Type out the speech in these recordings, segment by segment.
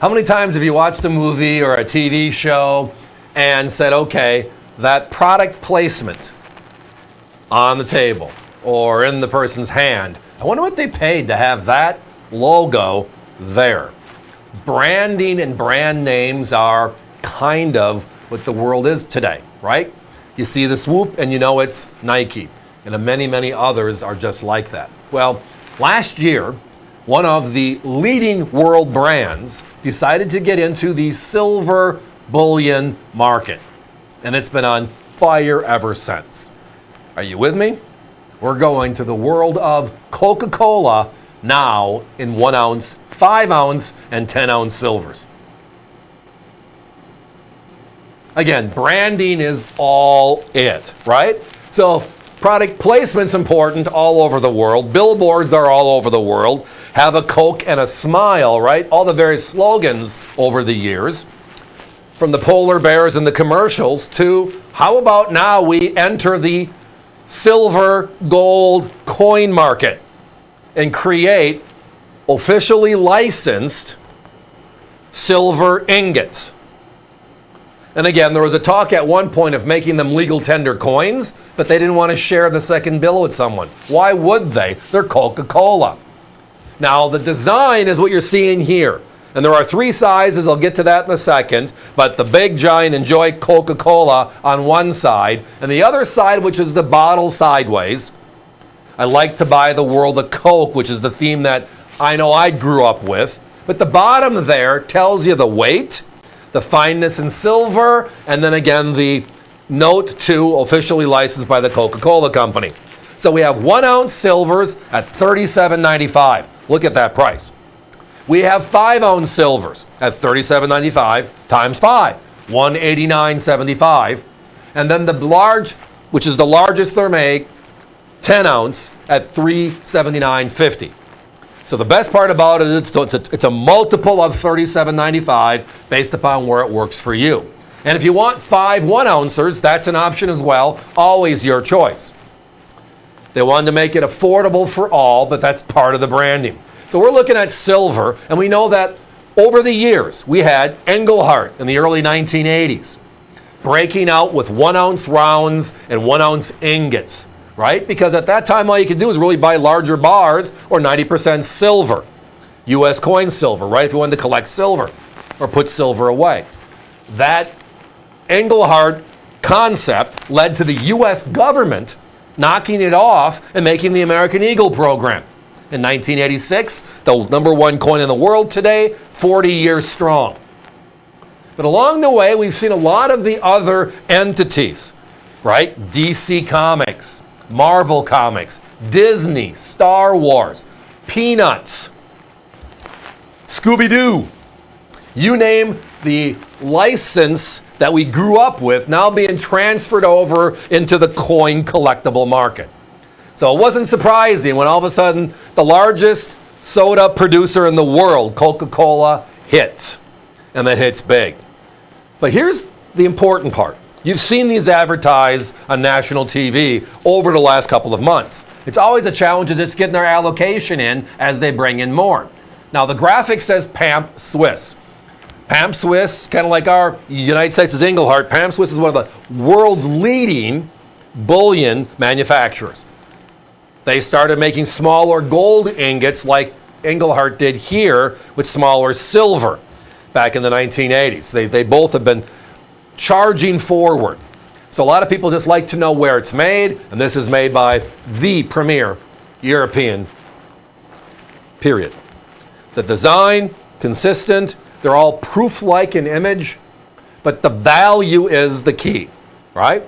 How many times have you watched a movie or a TV show and said, okay, that product placement on the table or in the person's hand, I wonder what they paid to have that logo there. Branding and brand names are kind of what the world is today, right? You see the swoop and you know it's Nike, and many, many others are just like that. Well, last year, one of the leading world brands decided to get into the silver bullion market, and it's been on fire ever since. Are you with me? We're going to the world of Coca-Cola now in 1 ounce, 5 ounce, and 10 ounce silvers. Again, branding is all it, right? So product placement's important all over the world. Billboards are all over the world. Have a Coke and a smile, right? All the various slogans over the years. From the polar bears and the commercials to how about now we enter the silver gold coin market and create officially licensed silver ingots. And again, there was a talk at one point of making them legal tender coins, but they didn't want to share the second bill with someone. Why would they? They're Coca-Cola. Now, the design is what you're seeing here. And there are 3 sizes, I'll get to that in a second, but the big, giant, enjoy Coca-Cola on one side, and the other side, which is the bottle sideways, I like to buy the world of Coke, which is the theme that I know I grew up with. But the bottom there tells you the weight, the fineness in silver, and then again the note to officially licensed by the Coca-Cola company. So we have 1 ounce silvers at $37.95. Look at that price. We have 5 ounce silvers at $37.95 times 5, $189.75. And then the large, which is the largest they're made, 10 ounce at $379.50. So the best part about it is it's a multiple of $37.95 based upon where it works for you. And if you want 5 1-ouncers, that's an option as well. Always your choice. They wanted to make it affordable for all, but that's part of the branding. So we're looking at silver, and we know that over the years, we had Engelhart in the early 1980s breaking out with 1 ounce rounds and 1 ounce ingots. Right? Because at that time, all you could do is really buy larger bars or 90% silver. U.S. coin silver, right? If you wanted to collect silver or put silver away. That Engelhart concept led to the U.S. government knocking it off and making the American Eagle program. In 1986, the #1 coin in the world today, 40 years strong. But along the way, we've seen a lot of the other entities, right? DC Comics, Marvel Comics, Disney, Star Wars, Peanuts, Scooby-Doo. You name the license that we grew up with now being transferred over into the coin collectible market. So it wasn't surprising when all of a sudden the largest soda producer in the world, Coca-Cola, hits. And that hits big. But here's the important part. You've seen these advertised on national TV over the last couple of months. It's always a challenge of just getting their allocation in as they bring in more. Now, the graphic says Pamp Swiss. Pamp Swiss, kind of like our United States' Engelhart, Pamp Swiss is one of the world's leading bullion manufacturers. They started making smaller gold ingots like Engelhart did here with smaller silver back in the 1980s. They both have been charging forward. So a lot of people just like to know where it's made, and this is made by the premier European, period. The design, consistent, they're all proof-like in image, but the value is the key, right?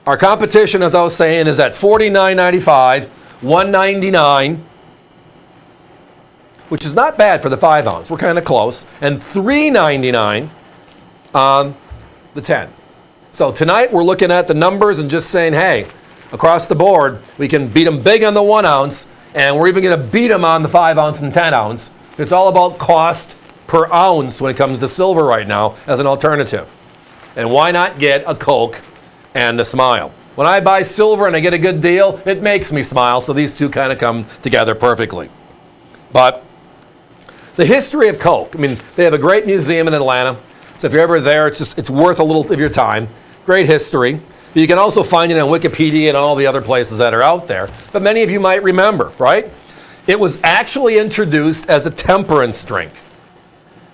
Our competition, as I was saying, is at $49.95, $199, which is not bad for the 5 ounce. We're kind of close, and $399 on the 10. So tonight we're looking at the numbers and just saying, hey, across the board, we can beat them big on the 1 ounce, and we're even going to beat them on the 5 ounce and 10 ounce. It's all about cost per ounce when it comes to silver right now as an alternative. And why not get a Coke and a smile? When I buy silver and I get a good deal, it makes me smile, so these two kind of come together perfectly. But the history of Coke. I mean, they have a great museum in Atlanta. So if you're ever there, it's worth a little of your time. Great history. But you can also find it on Wikipedia and all the other places that are out there. But many of you might remember, right? It was actually introduced as a temperance drink,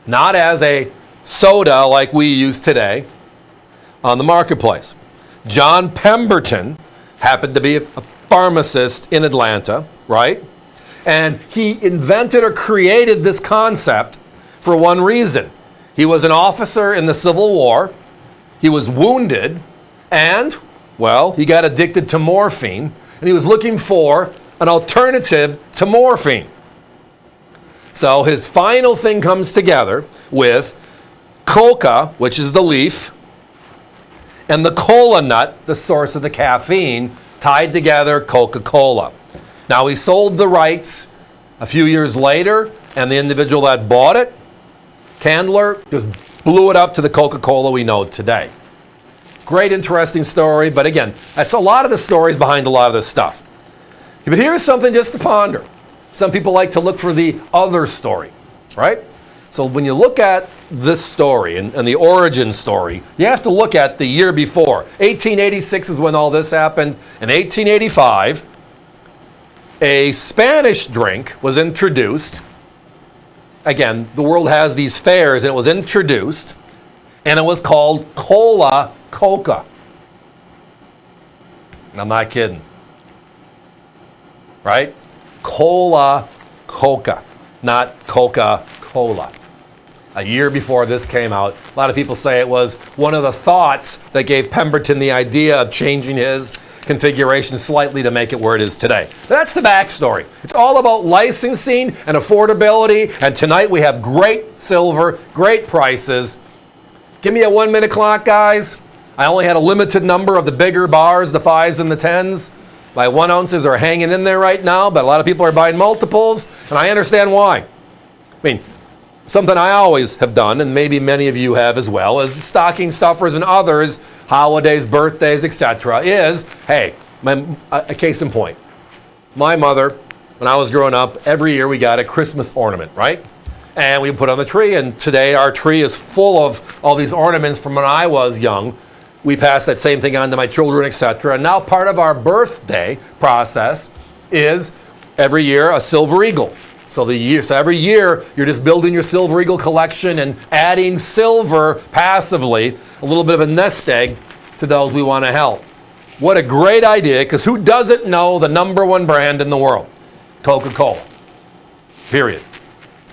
not as a soda like we use today on the marketplace. John Pemberton happened to be a pharmacist in Atlanta, right? And he invented or created this concept for one reason. He was an officer in the Civil War. He was wounded and, well, he got addicted to morphine, and he was looking for an alternative to morphine. So his final thing comes together with coca, which is the leaf, and the cola nut, the source of the caffeine, tied together Coca-Cola. Now he sold the rights a few years later, and the individual that bought it, Candler, just blew it up to the Coca-Cola we know today. Great, interesting story, but again, that's a lot of the stories behind a lot of this stuff. But here's something just to ponder. Some people like to look for the other story, right? So when you look at this story and the origin story, you have to look at the year before. 1886 is when all this happened. In 1885, a Spanish drink was introduced. Again, the world has these fairs, and it was introduced, and it was called Cola Coca. I'm not kidding. Right? Cola Coca, not Coca-Cola. A year before this came out, a lot of people say it was one of the thoughts that gave Pemberton the idea of changing his configuration slightly to make it where it is today. That's the backstory. It's all about licensing and affordability, and tonight we have great silver, great prices. Give me a 1 minute clock, guys. I only had a limited number of the bigger bars, the 5s and the 10s. My 1 ounces are hanging in there right now, but a lot of people are buying multiples, and I understand why. I mean, something I always have done, and maybe many of you have as well, as stocking stuffers and others, holidays, birthdays, etc., is, hey, a case in point. My mother, when I was growing up, every year we got a Christmas ornament, right? And we put on the tree, and today our tree is full of all these ornaments from when I was young. We pass that same thing on to my children, etc. And now part of our birthday process is every year a silver eagle. So every year you're just building your silver eagle collection and adding silver passively, a little bit of a nest egg to those we want to help. What a great idea, because who doesn't know the #1 brand in the world? Coca-Cola. Period.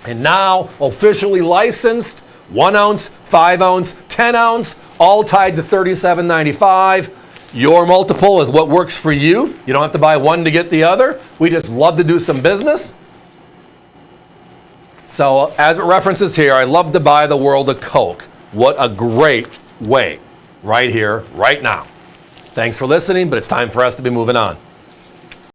And now officially licensed, 1 ounce, 5 ounce, 10 ounce, all tied to $37.95. Your multiple is what works for you. You don't have to buy one to get the other. We just love to do some business. So as it references here, I love to buy the world of Coke. What a great way, right here, right now. Thanks for listening, but it's time for us to be moving on.